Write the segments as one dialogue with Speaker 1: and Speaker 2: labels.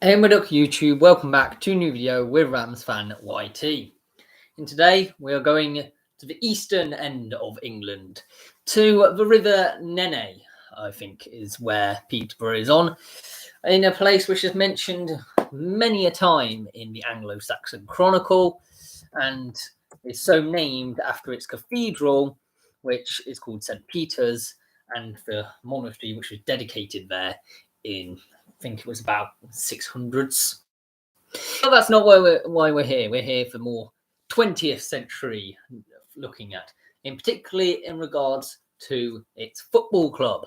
Speaker 1: Hey, what up YouTube, welcome back to a new video with Rams fan YT. And today we are going to the eastern end of England, to the River Nene, I think is where Peterborough is on, in a place which is mentioned many a time in the Anglo-Saxon Chronicle, and is so named after its cathedral, which is called St. Peter's, and the monastery which was dedicated there in, I think it was about 600s. But that's not why we're here. We're here for more 20th century looking at, in particularly in regards to its football club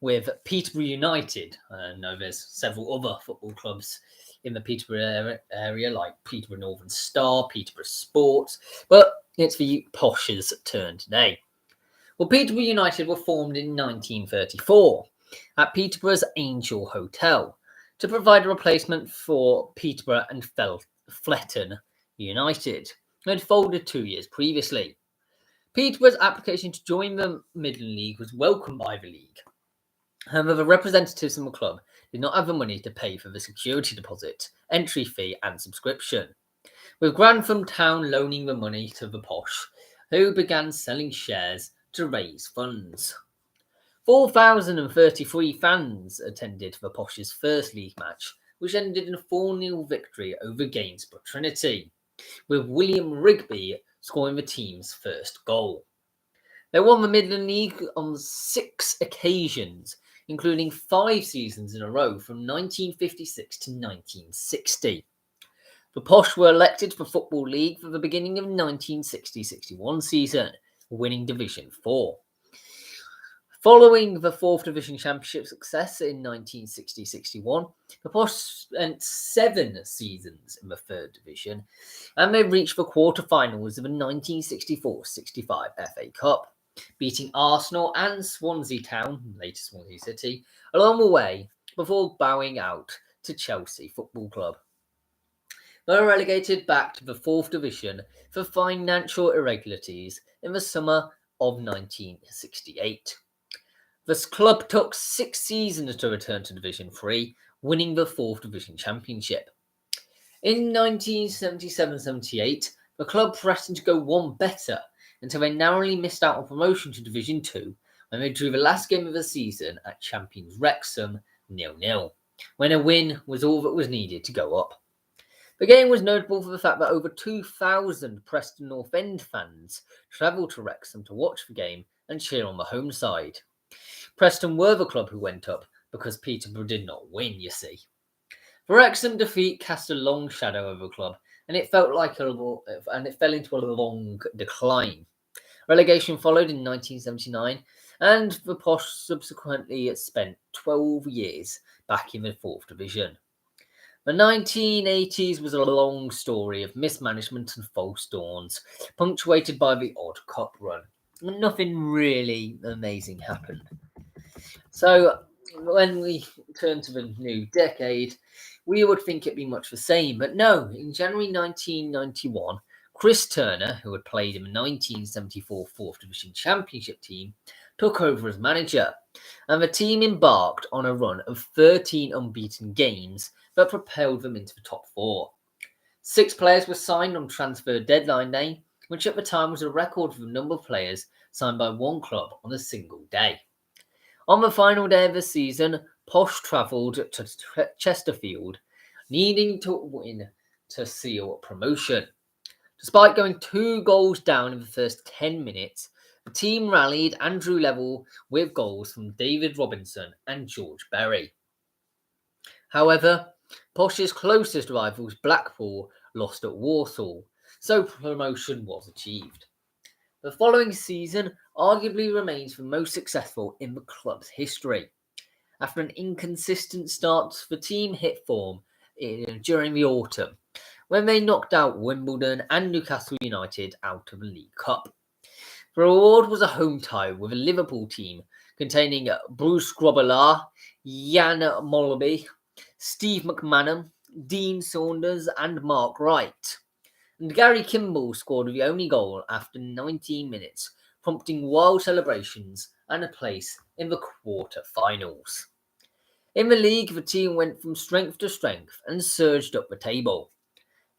Speaker 1: with Peterborough United. I know there's several other football clubs in the Peterborough area, like Peterborough Northern Star, Peterborough Sports, but it's the Posh's turn today. Well, Peterborough United were formed in 1934 at Peterborough's Angel Hotel to provide a replacement for Peterborough and Fletton United, who had folded 2 years previously. Peterborough's application to join the Midland League was welcomed by the league. However, the representatives of the club did not have the money to pay for the security deposit, entry fee and subscription, with Grantham Town loaning the money to the Posh, who began selling shares to raise funds. 4,033 fans attended the Posh's first league match, which ended in a 4-0 victory over Gainsborough Trinity, with William Rigby scoring the team's first goal. They won the Midland League on 6 occasions, including 5 seasons in a row from 1956 to 1960. The Posh were elected for Football League for the beginning of 1960-61 season, winning Division 4. Following the 4th Division Championship success in 1960-61, the Posh spent 7 seasons in the 3rd Division, and they reached the quarter-finals of the 1964-65 FA Cup, beating Arsenal and Swansea Town, later Swansea City, along the way before bowing out to Chelsea Football Club. They were relegated back to the 4th Division for financial irregularities in the summer of 1968. The club took 6 seasons to return to Division 3, winning the 4th Division Championship. In 1977-78, the club threatened to go one better until they narrowly missed out on promotion to Division 2 when they drew the last game of the season at champions Wrexham 0-0, when a win was all that was needed to go up. The game was notable for the fact that over 2,000 Preston North End fans travelled to Wrexham to watch the game and cheer on the home side. Preston were the club who went up because Peterborough did not win, you see. The Wrexham defeat cast a long shadow over the club, and it fell into a long decline. Relegation followed in 1979, and the Posh subsequently spent 12 years back in the 4th Division. The 1980s was a long story of mismanagement and false dawns, punctuated by the odd cup run, and nothing really amazing happened. So when we turn to the new decade, we would think it'd be much the same, but no. In January 1991, Chris Turner, who had played in the 1974 4th Division Championship team, took over as manager, and the team embarked on a run of 13 unbeaten games that propelled them into the top 4. 6 players were signed on transfer deadline day, which at the time was a record for the number of players signed by one club on a single day. On the final day of the season, Posh travelled to Chesterfield, needing to win to seal promotion. Despite going 2 goals down in the first 10 minutes, the team rallied and drew level with goals from David Robinson and George Berry. However, Posh's closest rivals, Blackpool, lost at Walsall, so promotion was achieved. The following season arguably remains the most successful in the club's history. After an inconsistent start, the team hit form during the autumn, when they knocked out Wimbledon and Newcastle United out of the League Cup. The reward was a home tie with a Liverpool team containing Bruce Grobbelaar, Jan Molby, Steve McManam, Dean Saunders and Mark Wright. And Gary Kimball scored the only goal after 19 minutes, prompting wild celebrations and a place in the quarter-finals. In the league, the team went from strength to strength and surged up the table.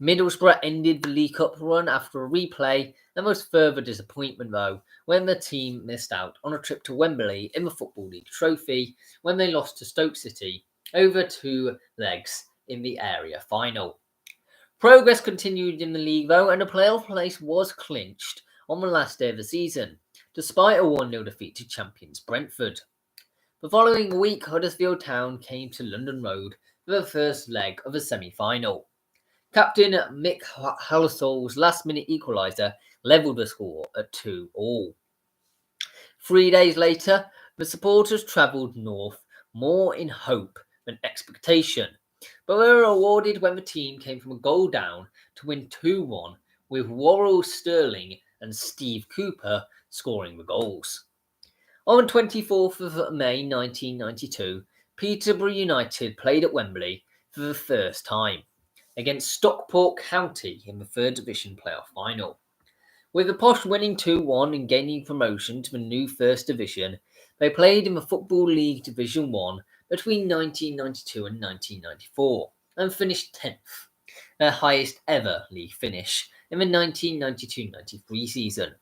Speaker 1: Middlesbrough ended the League Cup run after a replay. There was further disappointment, though, when the team missed out on a trip to Wembley in the Football League Trophy when they lost to Stoke City over 2 legs in the area final. Progress continued in the league, though, and a playoff place was clinched on the last day of the season, despite a 1-0 defeat to champions Brentford. The following week, Huddersfield Town came to London Road for the first leg of the semi-final. Captain Mick Hallisall's last-minute equaliser levelled the score at 2-2. 3 days later, the supporters travelled north more in hope than expectation, but were rewarded when the team came from a goal down to win 2-1, with Worrell Sterling and Steve Cooper scoring the goals. On the 24th of May 1992, Peterborough United played at Wembley for the first time against Stockport County in the 3rd Division playoff final. With the Posh winning 2-1 and gaining promotion to the new 1st Division, they played in the Football League Division 1 between 1992 and 1994 and finished 10th, their highest ever league finish in the 1992-93 season.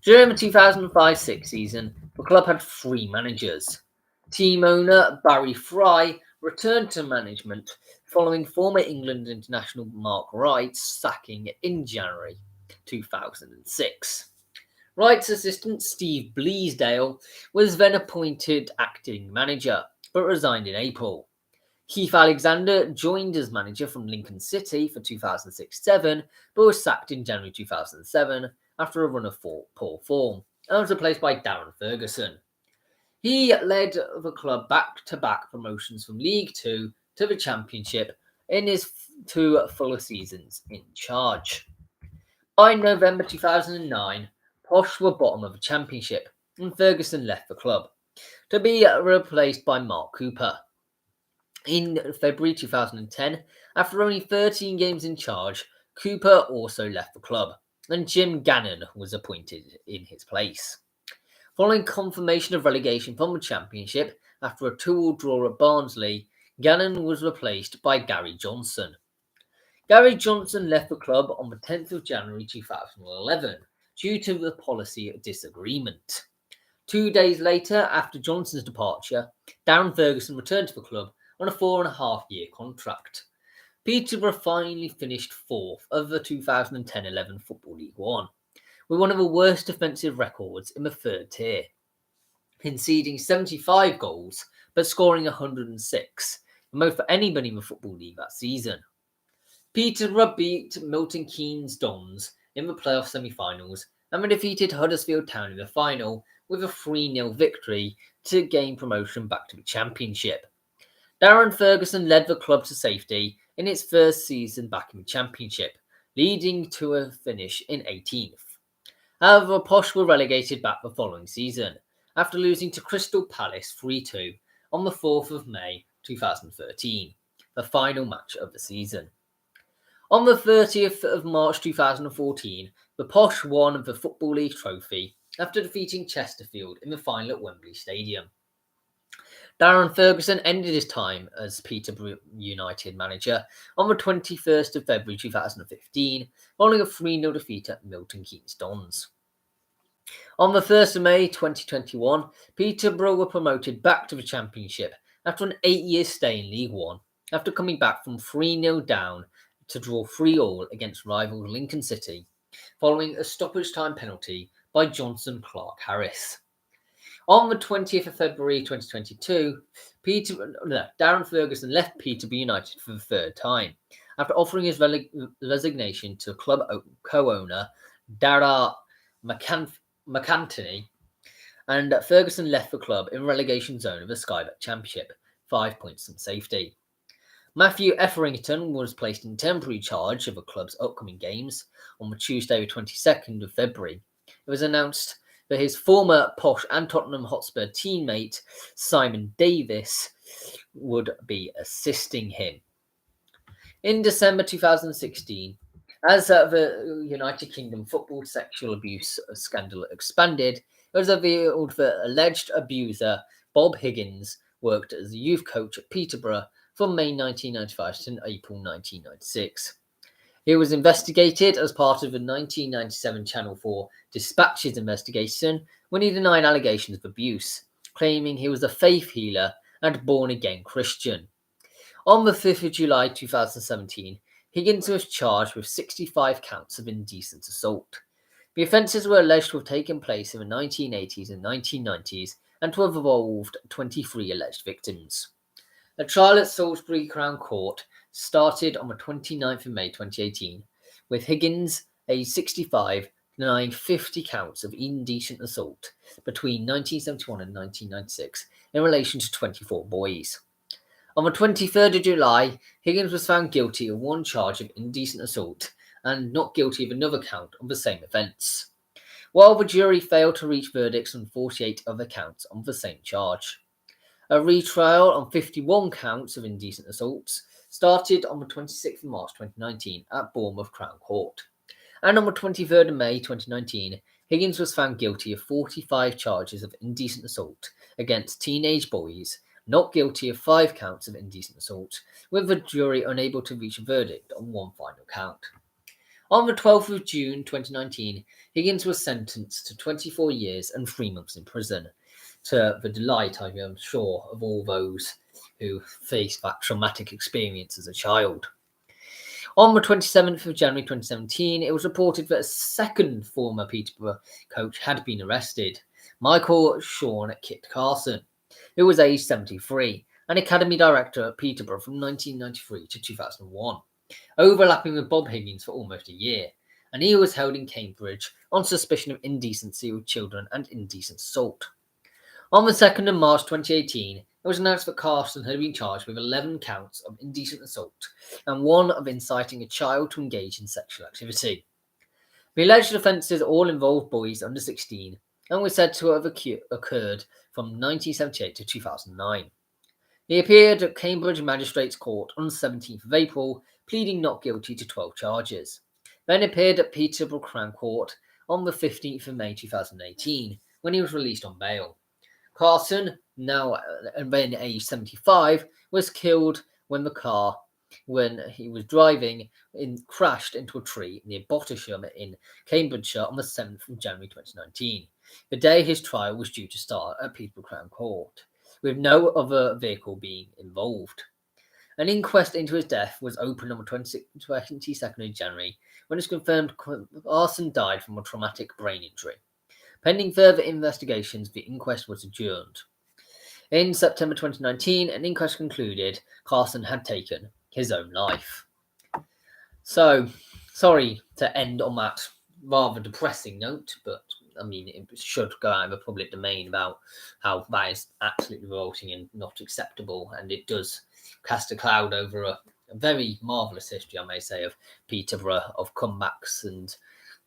Speaker 1: During the 2005-06 season, the club had 3 managers. Team owner Barry Fry returned to management following former England international Mark Wright's sacking in January 2006. Wright's assistant Steve Bleasdale was then appointed acting manager, but resigned in April. Keith Alexander joined as manager from Lincoln City for 2006-07, but was sacked in January 2007 after a run of poor form, and was replaced by Darren Ferguson. He led the club back-to-back promotions from League Two to the Championship in his 2 full seasons in charge. By November 2009, Posh were bottom of the Championship, and Ferguson left the club, to be replaced by Mark Cooper. In February 2010, after only 13 games in charge, Cooper also left the club, and Jim Gannon was appointed in his place. Following confirmation of relegation from the Championship after a 2-2 draw at Barnsley, Gannon was replaced by Gary Johnson. Gary Johnson left the club on the 10th of January 2011 due to the policy disagreement. 2 days later, after Johnson's departure, Darren Ferguson returned to the club on a 4.5-year contract. Peterborough finally finished 4th of the 2010-11 Football League One, with one of the worst defensive records in the 3rd tier, conceding 75 goals but scoring 106, the most for anybody in the Football League that season. Peterborough beat Milton Keynes Dons in the playoff semi-finals and they defeated Huddersfield Town in the final with a 3-0 victory to gain promotion back to the Championship. Darren Ferguson led the club to safety in its first season back in the Championship, leading to a finish in 18th. However, Posh were relegated back the following season, after losing to Crystal Palace 3-2 on the 4th of May 2013, the final match of the season. On the 30th of March 2014, the Posh won the Football League Trophy after defeating Chesterfield in the final at Wembley Stadium. Darren Ferguson ended his time as Peterborough United manager on the 21st of February 2015, following a 3-0 defeat at Milton Keynes Dons. On the 1st of May 2021, Peterborough were promoted back to the Championship after an 8-year stay in League One, after coming back from 3-0 down to draw 3-3 against rival Lincoln City, following a stoppage time penalty by Johnson Clark Harris. On the 20th of February 2022, Darren Ferguson left Peterborough United for the 3rd time, after offering his resignation to club co-owner Dara McAntony, and Ferguson left the club in relegation zone of the Sky Bet Championship, 5 points from safety. Matthew Etherington was placed in temporary charge of the club's upcoming games on the Tuesday, the 22nd of February. It was announced that his former Posh and Tottenham Hotspur teammate Simon Davis would be assisting him. In December 2016, as the United Kingdom football sexual abuse scandal expanded, it was revealed that alleged abuser Bob Higgins worked as a youth coach at Peterborough from May 1995 to April 1996. He was investigated as part of a 1997 Channel 4 Dispatches investigation when he denied allegations of abuse, claiming he was a faith healer and born-again Christian. On the 5th of July 2017, Higgins was charged with 65 counts of indecent assault. The offences were alleged to have taken place in the 1980s and 1990s and to have involved 23 alleged victims. The trial at Salisbury Crown Court started on the 29th of May 2018, with Higgins, aged 65, denying 50 counts of indecent assault between 1971 and 1996 in relation to 24 boys. On the 23rd of July, Higgins was found guilty of one charge of indecent assault and not guilty of another count of the same offence, while the jury failed to reach verdicts on 48 other counts on the same charge. A retrial on 51 counts of indecent assaults started on the 26th of March 2019 at Bournemouth Crown Court, and on the 23rd of May 2019, Higgins was found guilty of 45 charges of indecent assault against teenage boys, not guilty of 5 counts of indecent assault, with the jury unable to reach a verdict on one final count. On the 12th of June 2019, Higgins was sentenced to 24 years and 3 months in prison, to the delight, I am sure, of all those who faced that traumatic experience as a child. On the 27th of January 2017, it was reported that a second former Peterborough coach had been arrested, Michael Sean Kit Carson, who was aged 73, an academy director at Peterborough from 1993 to 2001, overlapping with Bob Higgins for almost a year, and he was held in Cambridge on suspicion of indecency with children and indecent assault. On the 2nd of March 2018, it was announced that Carson had been charged with 11 counts of indecent assault and 1 of inciting a child to engage in sexual activity. The alleged offences all involved boys under 16 and were said to have occurred from 1978 to 2009. He appeared at Cambridge Magistrates Court on the 17th of April, pleading not guilty to 12 charges. Then appeared at Peterborough Crown Court on the 15th of May 2018, when he was released on bail. Carson, now then aged 75, was killed when he was driving crashed into a tree near Bottisham in Cambridgeshire on the 7th of January 2019, the day his trial was due to start at Peterborough Crown Court, with no other vehicle being involved. An inquest into his death was opened on the 22nd of January, when it was confirmed Carson died from a traumatic brain injury. Pending further investigations, the inquest was adjourned. In September 2019, an inquest concluded Carson had taken his own life. So, sorry to end on that rather depressing note, but I mean, it should go out of the public domain about how that is absolutely revolting and not acceptable, and it does cast a cloud over a very marvellous history, I may say, of Peterborough, of comebacks and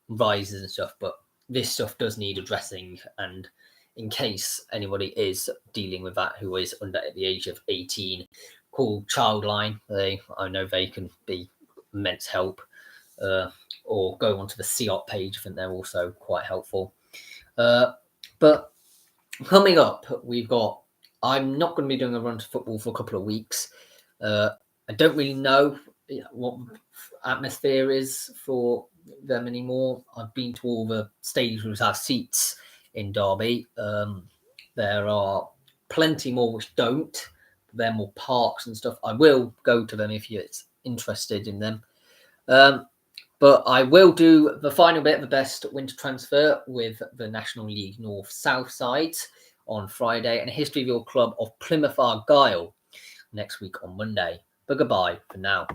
Speaker 1: rises and stuff, but this stuff does need addressing, and in case anybody is dealing with that who is under the age of 18, call Childline. I know they can be immense help, or go onto the COP page. I think they're also quite helpful. But coming up, I'm not going to be doing a run to football for a couple of weeks. I don't really know what atmosphere is for them anymore. I've been to all the stadiums which have seats in Derby. There are plenty more which don't. There are more parks and stuff. I will go to them if you're interested in them. But I will do the final bit of the best winter transfer with the National League North-South sides on Friday, and a history of your club of Plymouth Argyle next week on Monday. But goodbye for now.